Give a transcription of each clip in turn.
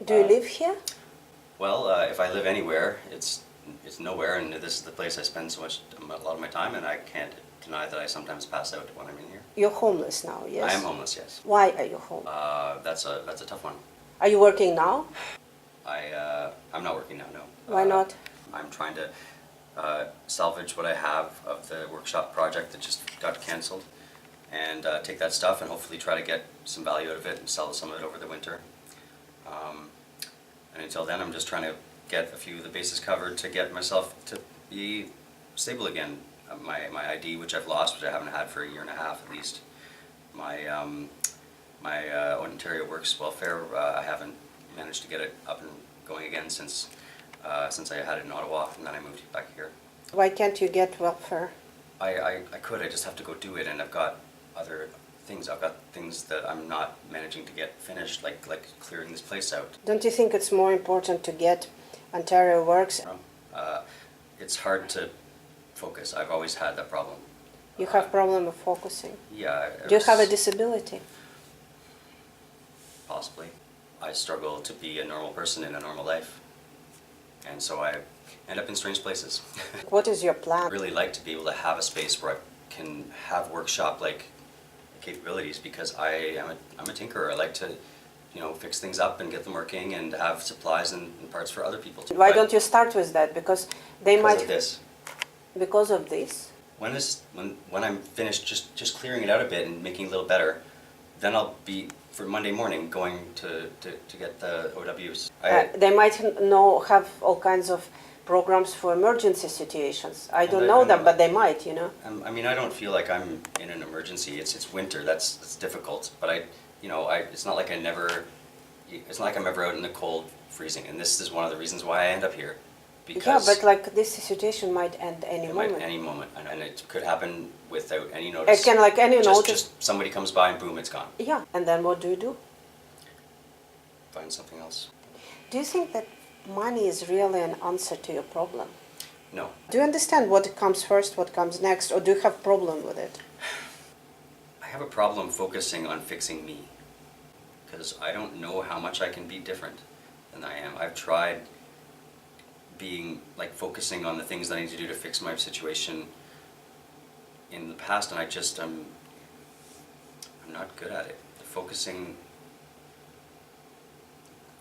Do you live here? Well, if I live anywhere, it's nowhere, and this is the place I spend a lot of my time, and I can't deny that I sometimes pass out when I'm in here. You're homeless now, yes? I am homeless, yes. Why are you homeless? That's a tough one. Are you working now? I'm not working now, no. Why not? I'm trying to salvage what I have of the workshop project that just got canceled, and take that stuff and hopefully try to get some value out of it and sell some of it over the winter. And until then, I'm just trying to get a few of the bases covered to get myself to be stable again. My ID, which I've lost, which I haven't had for a year and a half at least. My Ontario Works welfare, I haven't managed to get it up and going again since I had it in Ottawa, and then I moved back here. Why can't you get welfare? I could, I just have to go do it, and I've got other things. I've got things that I'm not managing to get finished, like clearing this place out. Don't you think it's more important to get Ontario Works? It's hard to focus. I've always had that problem. You have problem of focusing? Yeah. Do you have a disability? Possibly. I struggle to be a normal person in a normal life, and so I end up in strange places. What is your plan? I'd really like to be able to have a space where I can have workshop-like capabilities, because I'm a tinkerer. I like to, fix things up and get them working and have supplies and parts for other people too. Why don't you start with that? Because they might. Because of this. Because of this. When I'm finished just clearing it out a bit and making it a little better, then I'll be for Monday morning going to get the OWs. They might have all kinds of programs for emergency situations. I don't know them, but they might, I mean, I don't feel like I'm in an emergency. It's winter. That's difficult. But it's not like it's not like I'm ever out in the cold, freezing. And this is one of the reasons why I end up here. Because yeah, but like this situation might end any moment. Any moment, and it could happen without any notice. It can any notice. Just somebody comes by and boom, it's gone. Yeah, and then what do you do? Find something else. Do you think that money is really an answer to your problem? No. Do you understand what comes first, what comes next, or do you have a problem with it? I have a problem focusing on fixing me, because I don't know how much I can be different than I am. I've tried focusing on the things that I need to do to fix my situation in the past, and I'm not good at it. Focusing,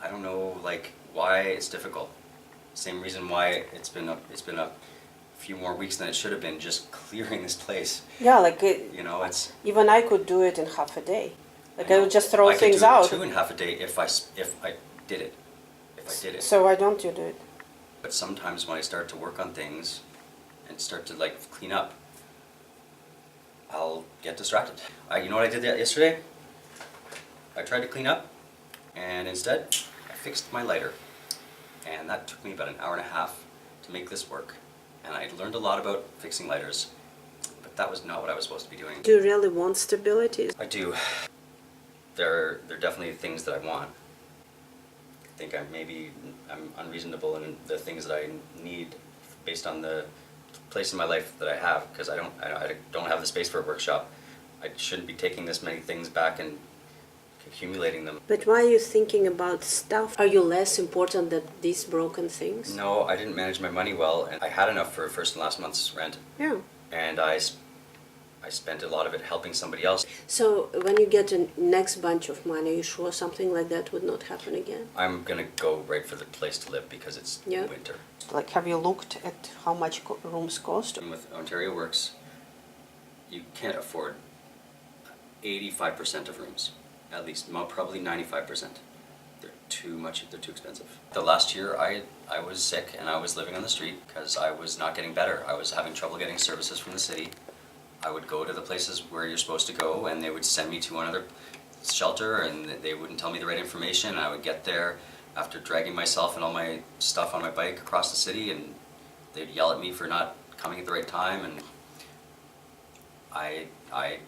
I don't know why it's difficult. Same reason why it's been a few more weeks than it should have been, just clearing this place. Yeah, it's even I could do it in half a day. I would just throw things out. I could do it 2 in half a day if I did it. So why don't you do it? But sometimes when I start to work on things and start to clean up, I'll get distracted. You know what I did yesterday? I tried to clean up, and instead I fixed my lighter, and that took me about an hour and a half to make this work. And I learned a lot about fixing lighters, but that was not what I was supposed to be doing. Do you really want stability? I do. There are definitely things that I want. I think I'm unreasonable in the things that I need based on the place in my life that I have, because I don't have the space for a workshop. I shouldn't be taking this many things back and accumulating them. But why are you thinking about stuff? Are you less important than these broken things? No, I didn't manage my money well, and I had enough for first and last month's rent. Yeah. And I spent a lot of it helping somebody else. So when you get a next bunch of money, are you sure something like that would not happen again? I'm gonna go right for the place to live because it's winter. Have you looked at how much rooms cost? And with Ontario Works, you can't afford 85% of rooms, at least, probably 95%. They're too expensive. The last year I was sick and I was living on the street because I was not getting better. I was having trouble getting services from the city. I would go to the places where you're supposed to go, and they would send me to another shelter, and they wouldn't tell me the right information. I would get there after dragging myself and all my stuff on my bike across the city, and they'd yell at me for not coming at the right time, and I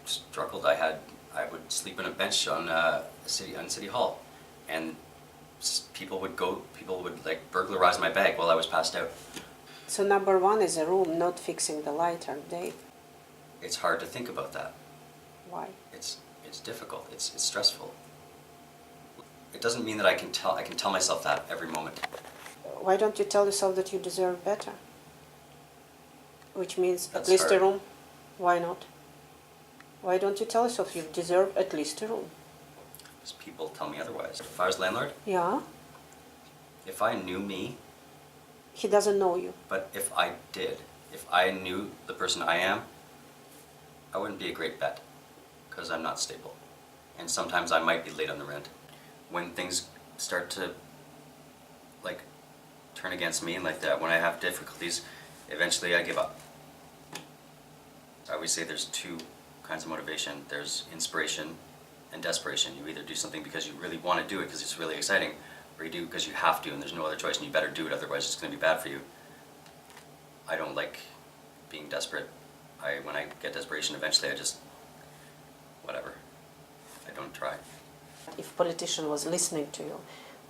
struggled. I would sleep on a bench on City Hall, and people would burglarize my bag while I was passed out. So number one is a room, not fixing the lighter, Dave. It's hard to think about that. Why? It's difficult. It's stressful. it doesn't mean that I can tell myself that every moment. Why don't you tell yourself that you deserve better? Which means That's at least hard. a room. Why not? Why don't you tell yourself you deserve at least a room? Because people tell me otherwise. If I was landlord, Yeah, if I knew me, he doesn't know you. but if I knew the person I am, I wouldn't be a great bet, because I'm not stable. And sometimes I might be late on the rent. When things start to, like, turn against me like that, when I have difficulties, eventually I give up. I always say there's two kinds of motivation. There's inspiration and desperation. You either do something because you really want to do it because it's really exciting, or you do because you have to and there's no other choice and you better do it, otherwise it's going to be bad for you. I don't like being desperate. When I get desperation, eventually I just, whatever. I don't try. If politician was listening to you,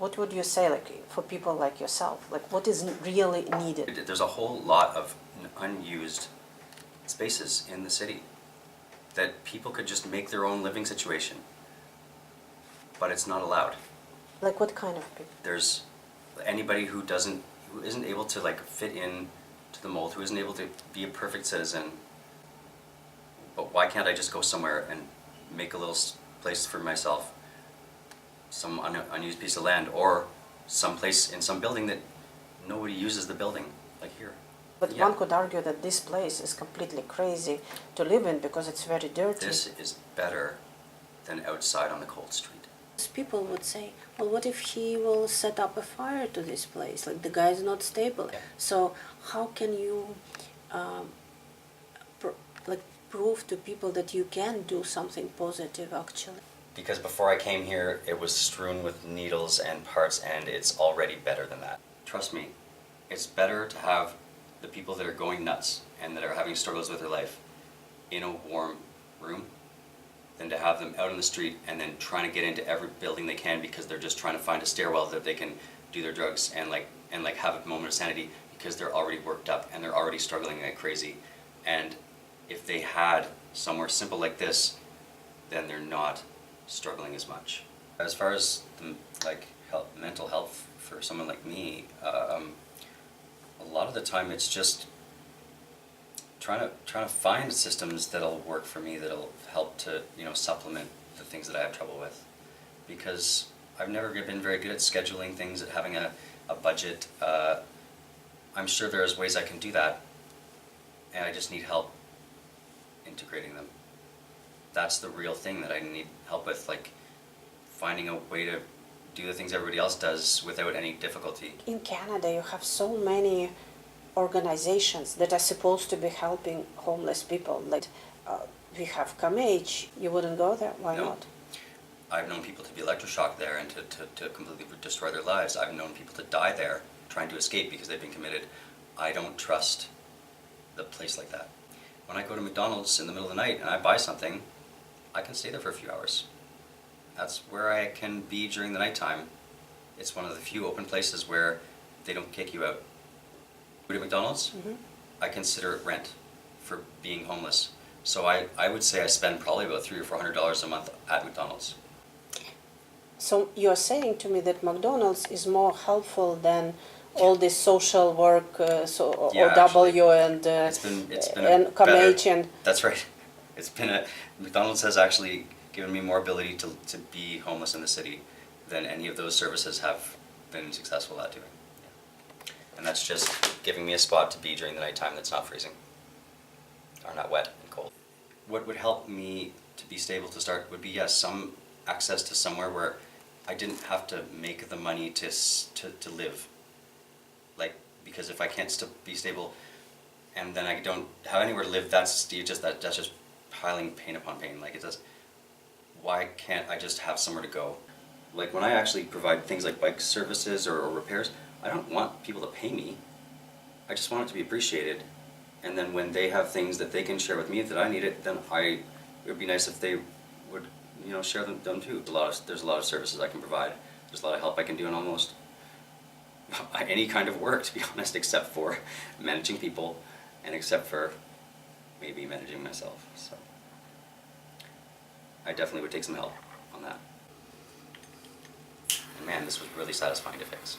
what would you say, like, for people like yourself? Like, what is really needed? There's a whole lot of unused spaces in the city that people could just make their own living situation, but it's not allowed. Like, what kind of people? There's anybody who isn't able to, like, fit in to the mold, who isn't able to be a perfect citizen. But why can't I just go somewhere and make a little place for myself, some unused piece of land, or some place in some building that nobody uses the building, like here. But Yeah. one could argue that this place is completely crazy to live in because it's very dirty. This is better than outside on the cold street. People would say, well, what if he will set up a fire to this place? Like, the guy is not stable. Yeah. So how can you prove to people that you can do something positive, actually? Because before I came here, it was strewn with needles and parts, and it's already better than that. Trust me, it's better to have the people that are going nuts and that are having struggles with their life in a warm room than to have them out on the street and then trying to get into every building they can because they're just trying to find a stairwell that they can do their drugs and have a moment of sanity because they're already worked up and they're already struggling like crazy. And if they had somewhere simple like this, then they're not struggling as much. As far as mental health for someone like me, a lot of the time it's just trying to find systems that'll work for me, that'll help to supplement the things that I have trouble with, because I've never been very good at scheduling things, at having a budget. I'm sure there's ways I can do that, and I just need help integrating them. That's the real thing that I need help with, like finding a way to do the things everybody else does without any difficulty. In Canada, you have so many organizations that are supposed to be helping homeless people. Like we have CAMH. You wouldn't go there? Why not? I've known people to be electroshocked there and to completely destroy their lives. I've known people to die there trying to escape because they've been committed. I don't trust the place like that. When I go to McDonald's in the middle of the night and I buy something, I can stay there for a few hours. That's where I can be during the nighttime. It's one of the few open places where they don't kick you out. Food at McDonald's, I consider it rent for being homeless. So I would say I spend probably about $300 or $400 a month at McDonald's. So you're saying to me that McDonald's is more helpful than all this social work, W and it's been and CAMH and... That's right. McDonald's has actually given me more ability to be homeless in the city than any of those services have been successful at doing. Yeah. And that's just giving me a spot to be during the nighttime that's not freezing, or not wet and cold. What would help me to be stable to start would be, yes, some access to somewhere where I didn't have to make the money to live. Like, because if I can't be stable and then I don't have anywhere to live, that's just piling pain upon pain. Like, it does. Why can't I just have somewhere to go? Like, when I actually provide things like bike services or repairs, I don't want people to pay me. I just want it to be appreciated. And then when they have things that they can share with me that I need it, then it would be nice if they would, share them too. There's a lot of services I can provide. There's a lot of help I can do in almost any kind of work, to be honest, except for managing people and except for maybe managing myself. So I definitely would take some help on that. and this was really satisfying to fix.